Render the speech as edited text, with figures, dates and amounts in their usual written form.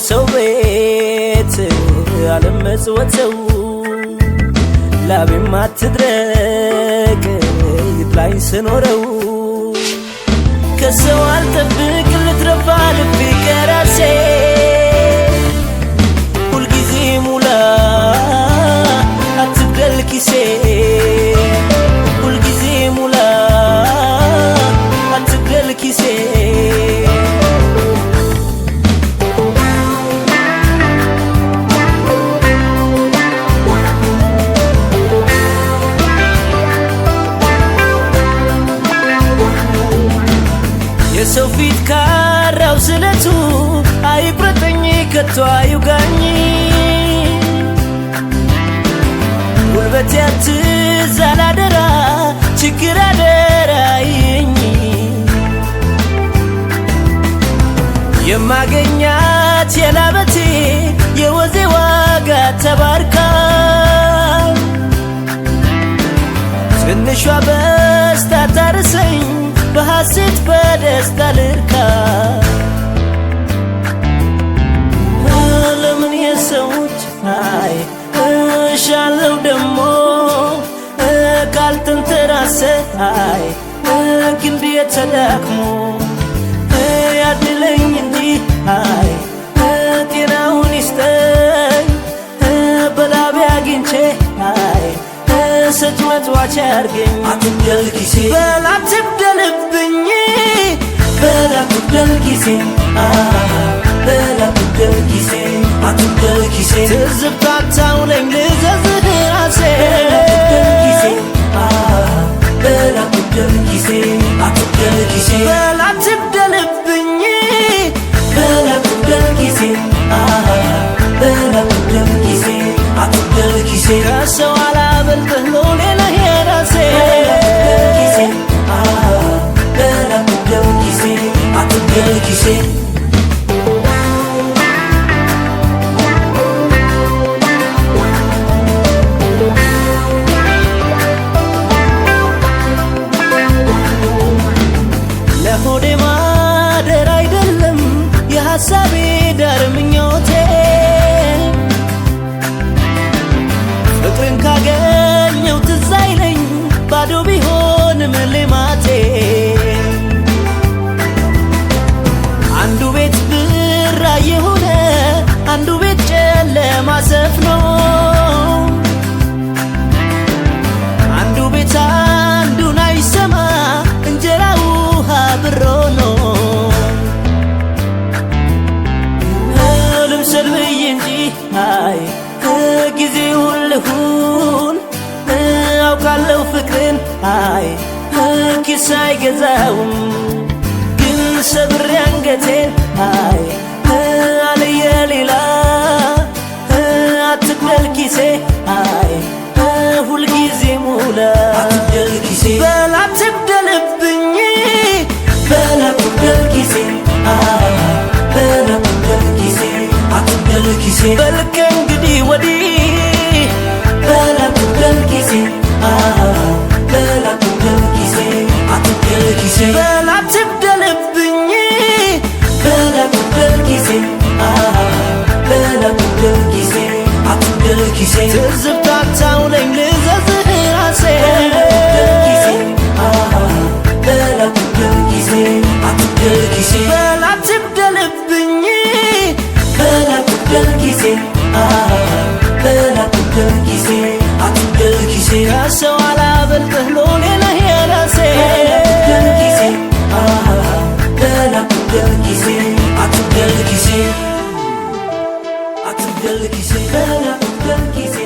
ሰው ቤት አለመጽወተው ላቤም አትድረቅ ይጥላኝ ስኖረው ከሰው አልጠብቅ ልትረፋ ልቤ ከራሴ ሁልጊዜ ሙላ አትግደል ኪሴ ሁልጊዜ ሙላ አትግደል ኪሴ የሰው ፊት ካራው ስለቱ አይቁረጠኝ ከቶ አይውጋኝ ጉልበቴ አትዛል አደራ ችግር አደራይኝ የማገኛት የላበቴ የወዜ ዋጋ ተባርካ ትንሿ በስታ ታርሰኝ በሐሴት በደስታ ልርካ ለምን የሰዎች አይ እሻለው ደሞ ካልተንተራሰ አይ ክንድ የተዳክሞ ያድለኝ እንጂ አይ ጤናውን ይስጠኝ በላቤ አግኝቼ አይ ስትመጥዋች ያርገኝ አትግደል ኪሴ በላትግደልብኝ በላትግደል ኪሴ በላትግደል ኪሴ አትግደል ኪሴ ትዝብታታውለኝ ልዘዝህ ራሴ በላትግደል ኪሴ አትግደል ኪሴ በላትግደልብኝ በላትግደል ኪሴ በላትግደል ኪሴ አትግደል ኪሴ ከሰው አላበልጥህ ሎሌ ነህ የራሴ በላትግደል ኪሴ አትግደል ኪሴ ለሆዴ ማደር አይደለም የሐሳቤ ዳር ምኞቴ ፍቅርን ካገኘው ትዝ አይለኝ ባዶ ቢሆንም ልማቴ አንዱ ቤት ብራ የሆነ አንዱ ቤት ጨለማ ሰፍኖ አንዱ ቤት አንዱን አይሰማ እንጀራ ውሃ ብሮ ነው ልምሰል ብዬ እንጂ አይ ጊዜውን ልሁን አውቃለሁ ፍቅርን አይ ኪስ አይገዛውም ግን ሰብሬ አንገቴን አይ አለየ ሌላ አትግደል ኪሴ አይ ሁልጊዜ ሙላ አትግደል ኪሴ በላትግደልብኝ በላትግደል ኪሴ በላትግደል ኪሴ አትግደል ኪሴ በልከ እንግዲህ ወዲህ በላትግደል ኪሴ በላትግደል ኪሴ አትግደል ኪሴ በላትግደልብኝ በላትግደል ኪሴ በላትግደል ኪሴ አትግደል ኪሴ ትዝብታታውለኝ ልዘዝህ ራሴ በላትግደል ኪሴ አትግደል ኪሴ በላትግደልብኝ በላትግደል ኪሴ በላትግደል ኪሴ አትግደል ኪሴ ከሰው አላበልጥህ ሎሌ ነህ የራሴ በላትግደል ኪሴ አትግደል ኪሴ አትግደል ኪሴ በላትግደል ኪሴ